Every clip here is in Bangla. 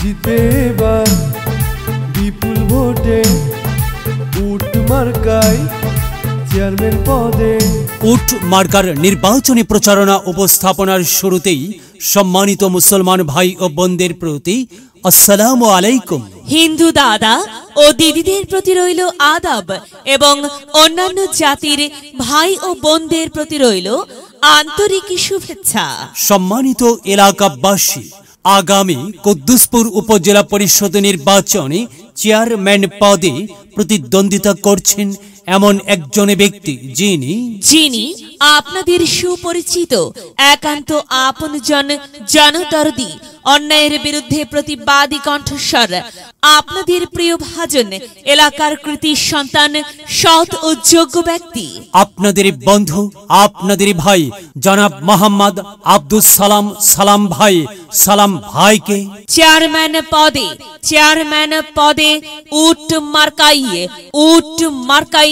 জিতবে এবার বিপুল ভোটে উট মার্কায় চেয়ারম্যান পদে। উট মার্কার নির্বাচনী প্রচারণা উপস্থাপনার শুরুতেই সম্মানিত মুসলমান ভাই ও বোনদের প্রতি আসসালামু আলাইকুম। হিন্দু দাদা ও দিদিদের প্রতি রইল আদাব এবং অন্যান্য জাতির ভাই ও বোনদের প্রতি রইল আন্তরিক শুভেচ্ছা। সম্মানিত এলাকাবাসী, আগামী কুদ্দুসপুর উপজেলা পরিষদ নির্বাচনে চেয়ারম্যান পদে প্রতিদ্বন্দ্বিতা করছেন এমন একজন ব্যক্তি যিনি আপনাদের সুপরিচিত একান্ত আপনজন, জনদরদি, অন্যায়ের বিরুদ্ধে প্রতিবাদী কণ্ঠস্বর, আপনাদের প্রিয় ভাজন, এলাকার কৃতি সন্তান, সৎ ও যোগ্য ব্যক্তি, আপনাদের বন্ধু, আপনাদের ভাই জনাব মোহাম্মদ আব্দুস সালাম ভাইকে চেয়ারম্যান পদে উট মার্কাই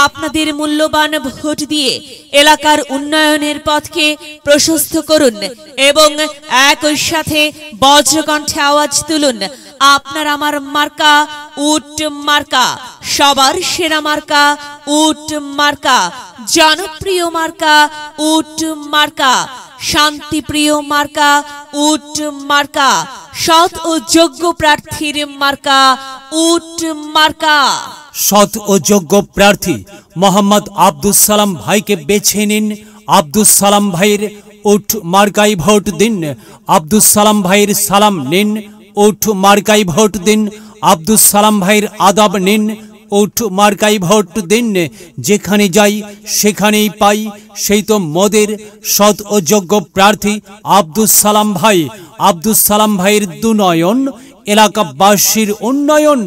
আপনাদের মূল্যবান ভোট দিয়ে এলাকার উন্নয়নের পথকে প্রশস্ত করুন এবং একই সাথে বজ্রকণ্ঠে আওয়াজ তুলুন, আপনার আমার মার্কা উট মার্কা, সবার সেরা মার্কা উট মার্কা, জনপ্রিয় মার্কা উট মার্কা, শান্তিপ্রিয় মার্কা উট মার্কা, সৎ ও যোগ্য প্রার্থীর মার্কা উট মার্কা। সৎ ও যোগ্য প্রার্থী মোহাম্মদ আব্দুস সালাম ভাইকে বেছে নিন। আব্দুস সালাম ভাইয়ের উট মার্কায় ভোট দিন। আব্দুস সালাম ভাইয়ের সালাম নিন, উট মার্কায় ভোট দিন। আব্দুস সালাম ভাইয়ের আদাব নিন, উট মার্কায় ভোট দিন। যেখানে যাই সেখানেই পাই সেই তো মোদের সৎ ও যোগ্য প্রার্থী আব্দুস সালাম ভাই। আব্দুস সালাম ভাইয়ের দুনয়ন, এলাকাবাসীর উন্নয়ন।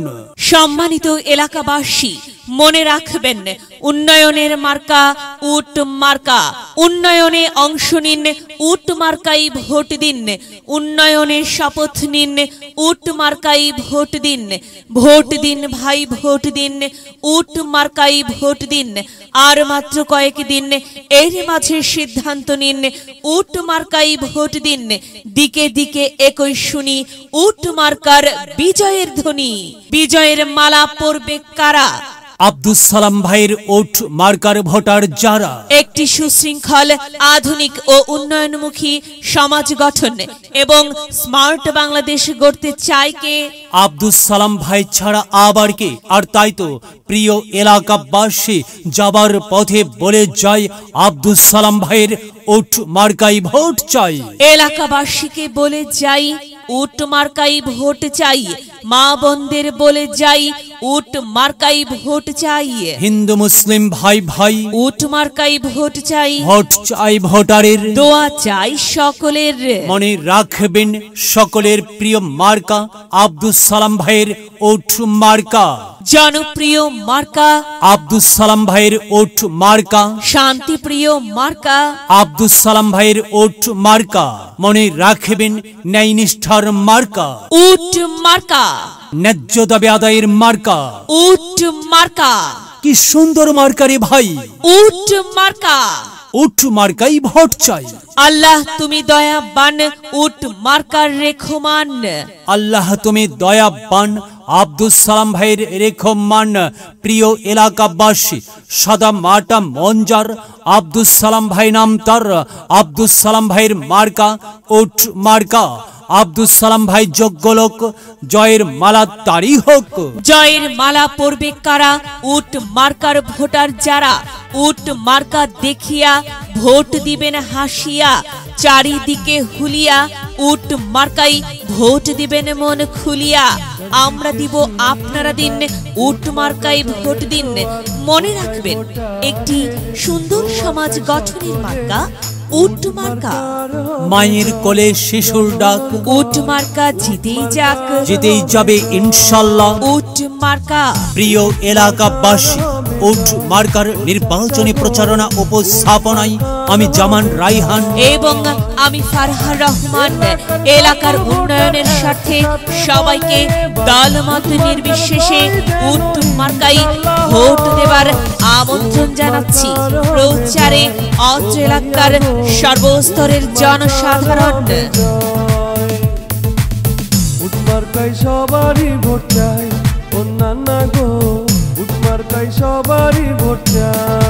সম্মানিত এলাকাবাসী, মনে রাখবেন, উন্নয়নের মার্কা উট মার্কা। উন্নয়নে অংশ নিন, উট মার্কাই ভোট দিন। উন্নয়নে শপথ নিন, উট মার্কাই ভোট দিন। ভোট দিন ভাই, ভোট দিন, উট মার্কাই ভোট দিন। আর মাত্র কয়েকদিন, এর মাঝে সিদ্ধান্ত নিন, উট মার্কাই ভোট দিন। দিকে দিকে একই শুনি উট মার্কার বিজয়ের ধ্বনি। বিজয়ের মালা পরবে কারা? আব্দুস সালাম ভাইয়ের উট মার্কার ভোটার যারা একটি সুশৃঙ্খল, আধুনিক ও উন্নয়নমুখী সমাজ গঠন এবং স্মার্ট বাংলাদেশ গড়তে চায় কে? আব্দুস সালাম ভাই ছাড়া আবার কে? আর তাই তো প্রিয় এলাকাবাসী, যাবার পথে বলে যাই আব্দুস সালাম ভাইয়ের উট মার্কাই ভোট চাই। এলাকাবাসীকে বলে যাই উট মার্কাই ভোট চাই। মা বোনদের বলে যাই উট মার্কাই ভোট চাই। হিন্দু মুসলিম ভাই ভাই, উট মার্কাই ভোট চাই। ভোট চাই ভোটারের, দোয়া চাই সকলের। মনে রাখবেন সকলের প্রিয় মার্কা আব্দুস সালাম ভাইয়ের উট মার্কা। জনপ্রিয় মার্কা আব্দুস সালাম ভাইয়ের উট মার্কা। শান্তিপ্রিয় মার্কা আব্দুস সালাম ভাইয়ের উট মার্কা। মনে রাখবেন ন্যায় নিষ্ঠার মার্কা উট মার্কা। ন্যায্য দাবি আদায়ের মার্কা উট মার্কা। কি সুন্দর মার্কা রে ভাই, উট মার্কা। উট মার্কাই ভোট চাই। আল্লাহ তুমি দয়াবান, উট মার্কার রেখমান। আল্লাহ তুমি দয়াবান, আব্দুস সালাম ভাইয়ের রেখমান। প্রিয় এলাকাবাসী, সাদা মাটা মঞ্জার আব্দুস সালাম ভাই নাম তার। আব্দুস সালাম ভাইয়ের মার্কা উট মার্কা। আব্দুস সালাম ভাই যোগ্য লোক, জয়ের মালা তারই হোক। জয়ের মালা পরবে কারা? উট মার্কার ভোটার যারা। উট মার্কা দেখিয়া ভোট দিবেন হাসিয়া, চারিদিকে হুলিয়া। উট মার্কাই ভোট দিবেন মন খুলিয়া। আমরা দিব, আপনারা দিন, উট মার্কাই ভোট দিন। মনে রাখবেন, একটি সুন্দর সমাজ গঠনের মার্কা উট মার্কা। মায়ের কোলে শিশুর ডাক, উট মার্কা জিতেই যাক, জিতেই যাবে ইনশাল্লাহ উট মার্কা। প্রিয় এলাকাবাসী, উট মার্কার নির্বাচনী প্রচারণা উপস্থাপনায় আমি জামান রাইহান এবং আমি ফারহার রহমান এলাকার উন্নয়নের স্বার্থে সবাইকে দলমত নির্বিশেষে উট মার্কাই ভোট দেবার আমন্ত্রণ জানাচ্ছি। প্রচারে অত্র এলাকার সর্বস্তরের জনসাধারণ। মার্কায় সবারই ভোট চাই, অন্যান্য গো উট মার্কায় সবারই ভোট চাই।